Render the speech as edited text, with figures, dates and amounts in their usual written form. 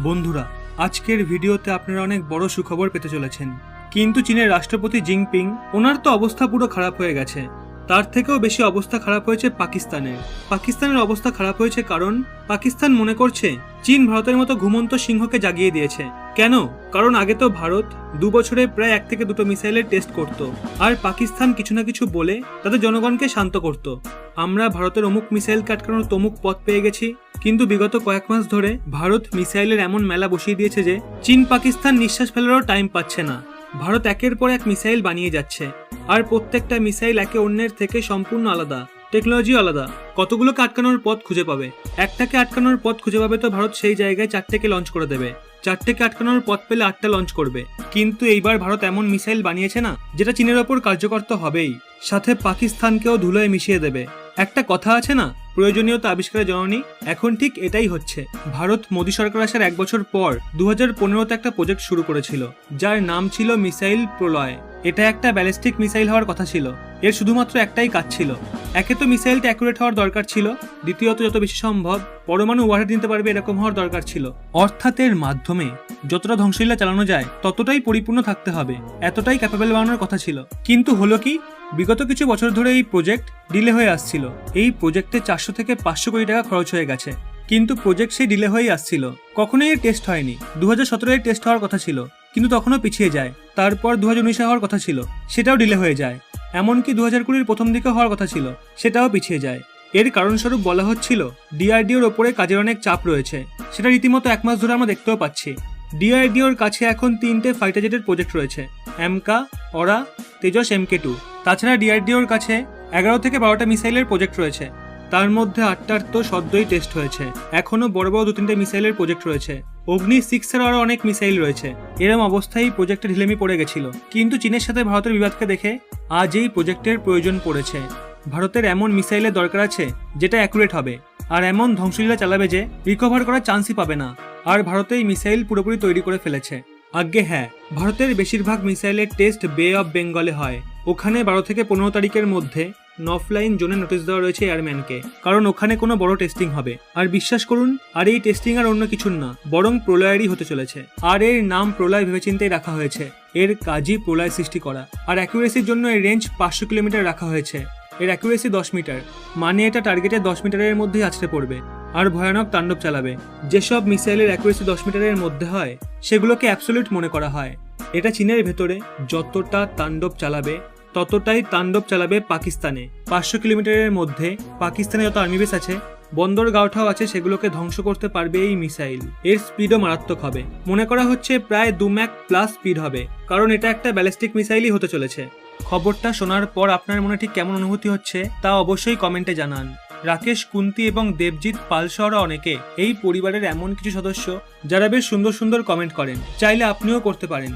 বন্ধুরা, আজকের ভিডিওতে আপনারা অনেক বড় সুখবর পেতে চলেছেন। কিন্তু চীনের রাষ্ট্রপতি জিনপিং, ওনার তো অবস্থা পুরো খারাপ হয়ে গেছে। তার থেকেও বেশি অবস্থা খারাপ হয়েছে পাকিস্তানের অবস্থা খারাপ হয়েছে কারণ পাকিস্তান মনে করছে চীন ভারতের মতো ঘুমন্ত সিংহকে জাগিয়ে দিয়েছে। কেন? কারণ আগে তো ভারত 2 বছরে প্রায় 1 থেকে 2টো মিসাইলের টেস্ট করত, আর পাকিস্তান কিছু না কিছু বলে তাদের জনগণকে শান্ত করত। আমরা ভারতের অমুক মিসাইলকে আটকানোর তমুক পথ পেয়ে গেছি। কিন্তু বিগত কয়েক মাস ধরে ভারত মিসাইলের এমন মেলা বসিয়ে দিয়েছে যে চীন পাকিস্তান নিঃশ্বাস ফেলারও টাইম পাচ্ছে না। ভারত একের পর এক মিসাইল বানিয়ে যাচ্ছে, আর প্রত্যেকটা মিসাইল একে অন্যের থেকে সম্পূর্ণ আলাদা, টেকনোলজি আলাদা। কতগুলোকে আটকানোর পথ খুঁজে পাবে? একটাকে আটকানোর পথ খুঁজে পাবে তো ভারত সেই জায়গায় 4টেকে লঞ্চ করে দেবে। 4টেকে আটকানোর পথ পেলে 8টা লঞ্চ করবে। কিন্তু এইবার ভারত এমন মিসাইল বানিয়েছে না, যেটা চীনের ওপর কার্যকর তো হবেই, সাথে পাকিস্তানকেও ধুলোয় মিশিয়ে দেবে। একটা কথা আছে না, প্রয়োজনীয়তা আবিষ্কারের জননী? এখন ঠিক এটাই হচ্ছে। ভারত মোদী সরকার আসার 1 বছর পর 2015তে একটা প্রজেক্ট শুরু করেছিল, যার নাম ছিল মিসাইল প্রলয়। এটা একটা ব্যালিস্টিক মিসাইল হওয়ার কথা ছিল। এর শুধুমাত্র একটাই কাজ ছিল, একে তো মিসাইলটা অ্যাকুরেট হওয়ার দরকার ছিল, দ্বিতীয়ত যত বেশি সম্ভব পরমাণু ওয়ারহেড দিতে পারবে এরকম হওয়ার দরকার ছিল। অর্থাৎ এর মাধ্যমে যতটা ধ্বংসলীলা চালানো যায় ততটাই পরিপূর্ণ থাকতে হবে, এতটাই ক্যাপেবল বানানোর কথা ছিল। কিন্তু হলো কি, বিগত কিছু বছর ধরে এই প্রজেক্ট ডিলে হয়ে আসছিল। এই প্রজেক্টে 400 থেকে 500 কোটি টাকা খরচ হয়ে গেছে, কিন্তু প্রজেক্ট সেই ডিলে হয়েই আসছিল। কখনোই এর টেস্ট হয়নি। 2017-এ টেস্ট হওয়ার কথা ছিল, কিন্তু তখনও পিছিয়ে যায়। তারপর 2019-এ হওয়ার কথা ছিল, সেটাও ডিলে হয়ে যায়। এমনকি 2020-এর প্রথম দিকে হওয়ার কথা ছিল, সেটাও পিছিয়ে যায়। এর কারণস্বরূপ বলা হচ্ছিল ডিআরডিওর ওপরে কাজের অনেক চাপ রয়েছে। সেটা রীতিমতো 1 মাস ধরে আমরা দেখতেও পাচ্ছি। ডিআরডিওর কাছে এখন 3টে ফাইটার জেটের প্রজেক্ট রয়েছে, এমকা, অরা, তেজস MK2। তাছাড়া ডিআরডিওর কাছে 11 থেকে 12টা মিসাইলের প্রজেক্ট রয়েছে, তার মধ্যে 8টার তো সদ্যই টেস্ট হয়েছে। এখনো বড় বড় 2-3টে মিসাইলের প্রজেক্ট রয়েছে। অগ্নি 6-এর আরও অনেক মিসাইল রয়েছে। এরম অবস্থায় প্রজেক্টে ঢিলেমি পড়ে গেছিল। কিন্তু চীনের সাথে ভারতের বিবাদকে দেখে আজ এই প্রজেক্টের প্রয়োজন পড়েছে। ভারতের এমন মিসাইলের দরকার আছে যেটা অ্যাকুরেট হবে, আর এমন ধ্বংসলীলা চালাবে যে রিকভার করার চান্সই পাবে না। আর ভারতে এই মিসাইল পুরোপুরি তৈরি করে ফেলেছে। আজ্ঞে হ্যাঁ, ভারতের বেশিরভাগ মিসাইলের টেস্ট বে অফ বেঙ্গলে হয়। ওখানে 12 থেকে 15 তারিখের মধ্যে নফলাইন জোনে নোটিশ দেওয়া রয়েছে এয়ারম্যানকে, কারণ ওখানে কোনো বড় টেস্টিং হবে। আর বিশ্বাস করুন, আর এই টেস্টিং আর অন্য কিছুর না, বরং প্রলয়েরই হতে চলেছে। আর এর নাম প্রলয় ভেবেচিন্তেই রাখা হয়েছে। এর কাজই প্রলয় সৃষ্টি করা। আর অ্যাকুরেসির জন্য এর রেঞ্জ 500 কিলোমিটার রাখা হয়েছে। এর অ্যাকুরেসি 10 মিটার, মানে এটা টার্গেটের 10 মিটারের মধ্যেই আছড়ে পড়বে আর ভয়ানক তাণ্ডব চালাবে। যেসব মিসাইলের অ্যাকুরেসি 10 মিটারের মধ্যে হয় সেগুলোকে অ্যাবসলিউট মনে করা হয়। এটা চীনের ভেতরে যতটা তাণ্ডব চালাবে ততটাই তাণ্ডব চালাবে পাকিস্তানে। 500 কিলোমিটারের মধ্যে পাকিস্তানে যত আর্মি বেস আছে, বন্দরগাঁওটাও আছে, সেগুলোকে ধ্বংস করতে পারবে এই মিসাইল। এর স্পিডও মারাত্মক হবে। মনে করা হচ্ছে প্রায় 2 ম্যাক প্লাস স্পিড হবে, কারণ এটা একটা ব্যালিস্টিক মিসাইলই হতে চলেছে। খবরটা শোনার পর আপনার মনে ঠিক কেমন অনুভূতি হচ্ছে তা অবশ্যই কমেন্টে জানান। রাকেশ, কুন্তি এবং দেবজিৎ পাল সহ অনেকে এই পরিবারের এমন কিছু সদস্য যারা বেশ সুন্দর সুন্দর কমেন্ট করেন, চাইলে আপনিও করতে পারেন।